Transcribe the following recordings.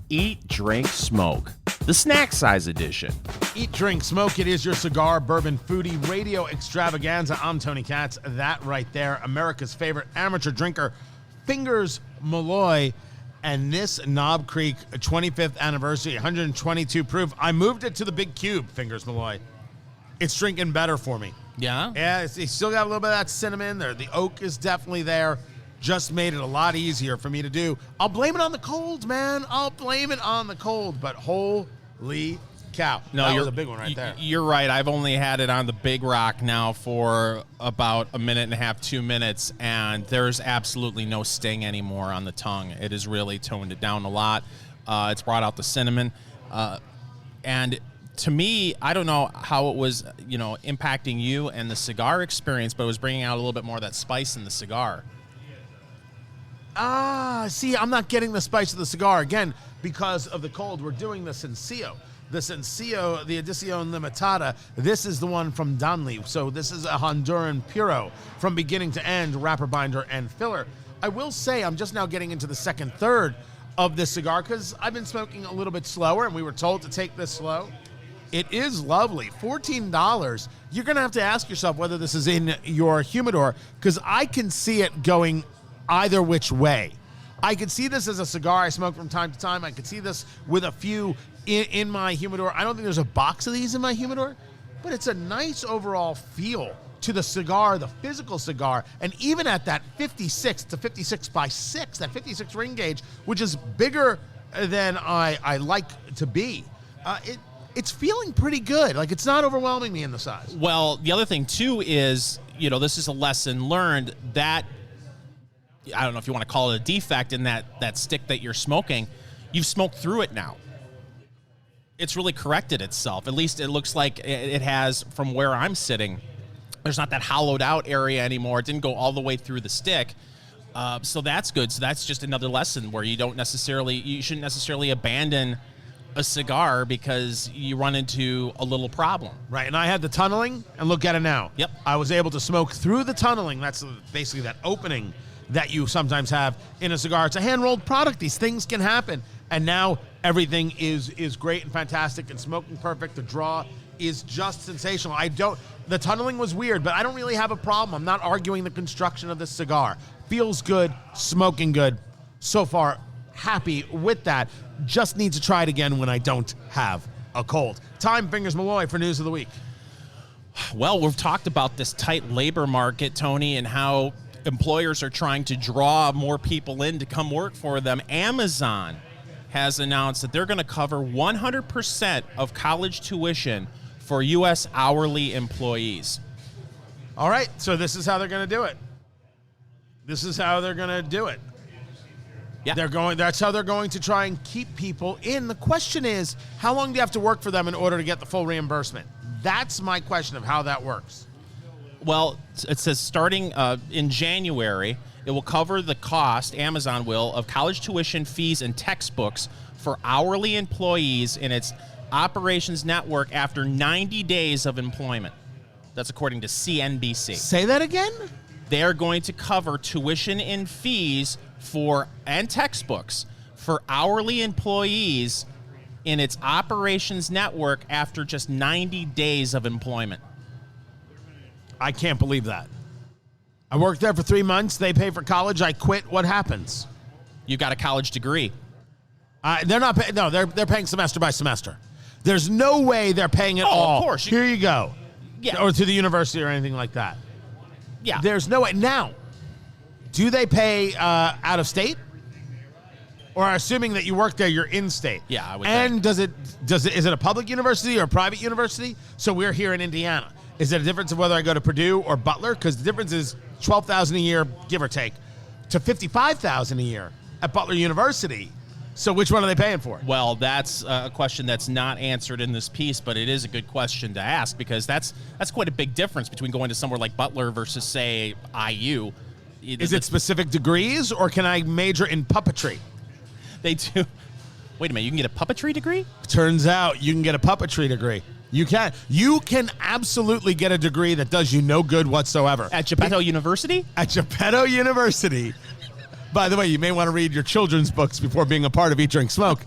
Eat, drink, smoke. The snack size edition. Eat, drink, smoke. It is your cigar, bourbon, foodie, radio extravaganza. I'm Tony Katz. That right there, America's favorite amateur drinker, Fingers Malloy. And this Knob Creek 25th anniversary, 122 proof. I moved it to the big cube, Fingers Malloy. It's drinking better for me. Yeah? Yeah, it's still got a little bit of that cinnamon there. The oak is definitely there. Just made it a lot easier for me to do. I'll blame it on the cold, man. I'll blame it on the cold. But holy cow. No, that you're was a big one right there. You're right. I've only had it on the Big Rock now for about a minute and a half, 2 minutes, and there's absolutely no sting anymore on the tongue. It has really toned it down a lot. It's brought out the cinnamon. And to me, I don't know how it was, impacting you and the cigar experience, but it was bringing out a little bit more of that spice in the cigar. See, I'm not getting the spice of the cigar. Again, because of the cold, we're doing the Sencillo. The Sencillo, the Edición Limitada, this is the one from Danlí. So this is a Honduran Puro from beginning to end, wrapper, binder, and filler. I will say I'm just now getting into the second third of this cigar because I've been smoking a little bit slower, and we were told to take this slow. It is lovely. $14. You're going to have to ask yourself whether this is in your humidor because I can see it going either which way. I could see this as a cigar I smoke from time to time. I could see this with a few in my humidor. I don't think there's a box of these in my humidor, but it's a nice overall feel to the cigar, the physical cigar, and even at that 56 to 56 by 6, that 56 ring gauge, which is bigger than I like to be, it's feeling pretty good. Like, it's not overwhelming me in the size. Well, the other thing, too, is, this is a lesson learned that I don't know if you want to call it a defect in that stick that you're smoking. You've smoked through it now. It's really corrected itself. At least it looks like it has from where I'm sitting. There's not that hollowed out area anymore. It didn't go all the way through the stick. So that's good. So that's just another lesson where you shouldn't necessarily abandon a cigar because you run into a little problem. Right, and I had the tunneling, and look at it now. Yep. I was able to smoke through the tunneling. That's basically that opening that you sometimes have in a cigar. It's a hand-rolled product. These things can happen. And now everything is great and fantastic and smoking perfect. The draw is just sensational. The tunneling was weird, but I don't really have a problem. I'm not arguing the construction of this cigar. Feels good, smoking good. So far, happy with that. Just need to try it again when I don't have a cold. Time, Fingers Malloy, for News of the Week. Well, we've talked about this tight labor market, Tony, and how employers are trying to draw more people in to come work for them. Amazon has announced that they're going to cover 100% of college tuition for U.S. hourly employees. All right, so this is how they're going to do it. Yeah. That's how they're going to try and keep people in. The question is, how long do you have to work for them in order to get the full reimbursement? That's my question of how that works. Well, it says starting in January, it will cover the cost, Amazon will, of college tuition, fees, and textbooks for hourly employees in its operations network after 90 days of employment. That's according to CNBC. Say that again? They're going to cover tuition and fees and textbooks for hourly employees in its operations network after just 90 days of employment. I can't believe that. I worked there for 3 months. They pay for college. I quit. What happens? You got a college degree. They're not paying. No, they're paying semester by semester. There's no way they're paying it all. Of course. Here you go. Yeah. Or to the university or anything like that. Yeah. There's no way. Now, do they pay out of state? Or assuming that you work there, you're in state? Yeah, I would think. think. Is it a public university or a private university? So we're here in Indiana. Is there a difference of whether I go to Purdue or Butler? Because the difference is $12,000 a year, give or take, to $55,000 a year at Butler University. So which one are they paying for? Well, that's a question that's not answered in this piece, but it is a good question to ask because that's quite a big difference between going to somewhere like Butler versus, say, IU. Is it specific degrees, or can I major in puppetry? They do. Wait a minute, you can get a puppetry degree? Turns out you can get a puppetry degree. You can absolutely get a degree that does you no good whatsoever. At Geppetto University? At Geppetto University. By the way, you may want to read your children's books before being a part of Eat, Drink, Smoke.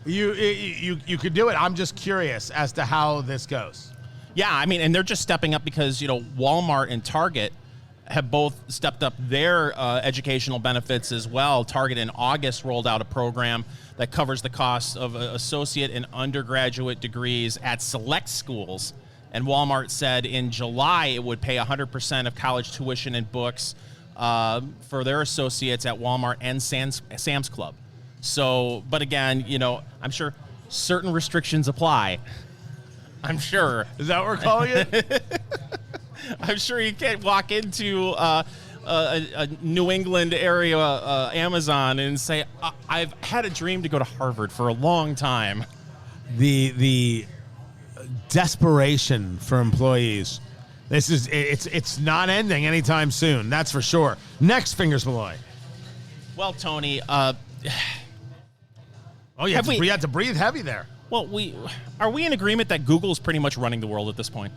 You could do it. I'm just curious as to how this goes. Yeah, I mean, and they're just stepping up because, Walmart and Target have both stepped up their educational benefits as well. Target in August rolled out a program that covers the costs of associate and undergraduate degrees at select schools. And Walmart said in July it would pay 100% of college tuition and books for their associates at Walmart and Sam's Club. So, but again, I'm sure certain restrictions apply. I'm sure. Is that what we're calling it? I'm sure you can't walk into a New England area Amazon and say, I've had a dream to go to Harvard for a long time. The desperation for employees. It's not ending anytime soon. That's for sure. Next, Fingers Malloy. Well, Tony, you have to breathe heavy there. Well, are we in agreement that Google is pretty much running the world at this point?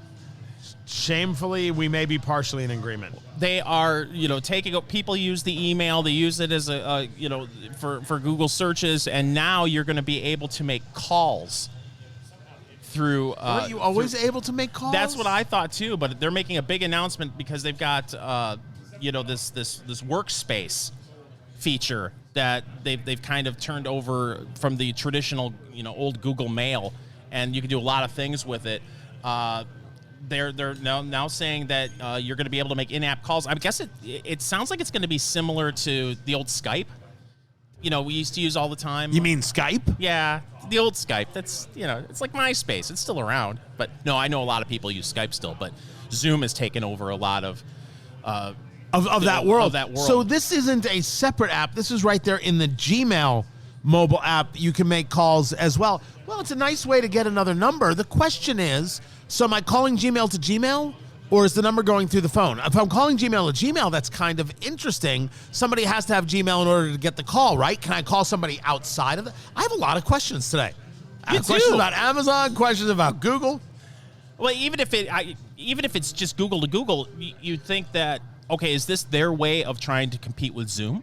Shamefully, we may be partially in agreement. They are, taking up. People use the email. They use it as for Google searches, and now you're going to be able to make calls through. Weren't you always able to make calls? That's what I thought too. But they're making a big announcement because they've got, this workspace feature that they've kind of turned over from the traditional, old Google Mail, and you can do a lot of things with it. They're now saying that you're going to be able to make in-app calls. I guess it sounds like it's going to be similar to the old Skype. We used to use all the time. You mean Skype? Yeah, the old Skype. That's it's like MySpace. It's still around, but no, I know a lot of people use Skype still. But Zoom has taken over a lot of that world. So this isn't a separate app. This is right there in the Gmail mobile app. You can make calls as well. Well, it's a nice way to get another number. The question is, so am I calling Gmail to Gmail, or is the number going through the phone? If I'm calling Gmail to Gmail, that's kind of interesting. Somebody has to have Gmail in order to get the call, right? Can I call somebody outside of it? I have a lot of questions today. I have questions about Amazon, questions about Google. Well, even if it's just Google to Google, you think that, okay, is this their way of trying to compete with Zoom?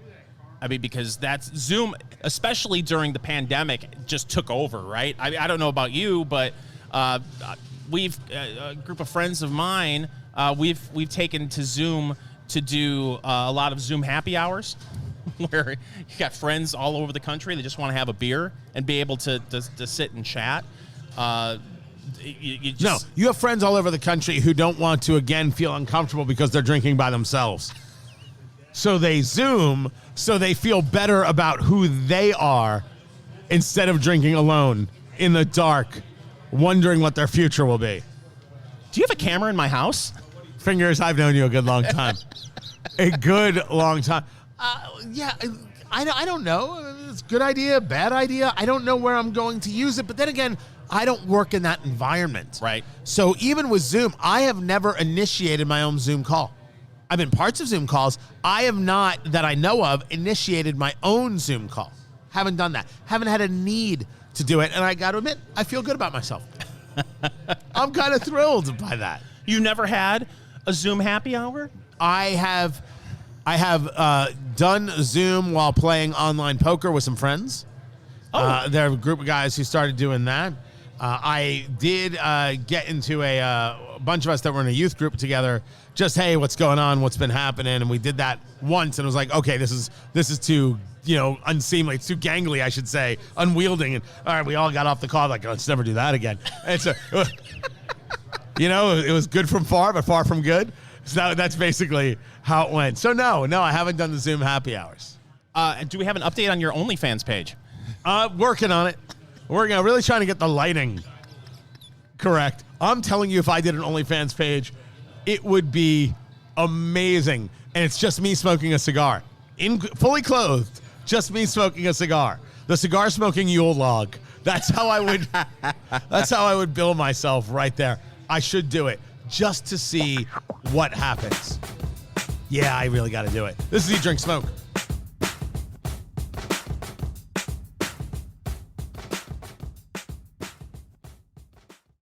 I mean, because that's Zoom, especially during the pandemic, just took over, right? I don't know about you, but we've a group of friends of mine. We've taken to Zoom to do a lot of Zoom happy hours, where you got friends all over the country that just want to have a beer and be able to sit and chat. You have friends all over the country who don't want to again feel uncomfortable because they're drinking by themselves. So they Zoom so they feel better about who they are instead of drinking alone in the dark, wondering what their future will be. Do you have a camera in my house? Fingers, I've known you a good long time. A good long time. Yeah, I don't know. It's a good idea, bad idea. I don't know where I'm going to use it. But then again, I don't work in that environment. Right. So even with Zoom, I have never initiated my own Zoom call. I've been parts of Zoom calls. I have not, that I know of, initiated my own Zoom call. Haven't done that. Haven't had a need to do it. And I got to admit, I feel good about myself. I'm kind of thrilled by that. You never had a Zoom happy hour? I have done Zoom while playing online poker with some friends. There are a group of guys who started doing that. I did get into a bunch of us that were in a youth group together. Just, hey, what's going on? What's been happening? And we did that once, and it was like, okay, this is too, unseemly. It's too gangly, I should say, unwielding. And all right, we all got off the call like, let's never do that again. And so, it was good from far, but far from good. So that's basically how it went. So no, I haven't done the Zoom happy hours. Do we have an update on your OnlyFans page? Working on it. Really trying to get the lighting correct. I'm telling you, if I did an OnlyFans page, it would be amazing. And it's just me smoking a cigar. Fully clothed, just me smoking a cigar. The cigar smoking Yule log. That's how I would bill myself right there. I should do it just to see what happens. Yeah, I really got to do it. This is Eat, Drink, Smoke.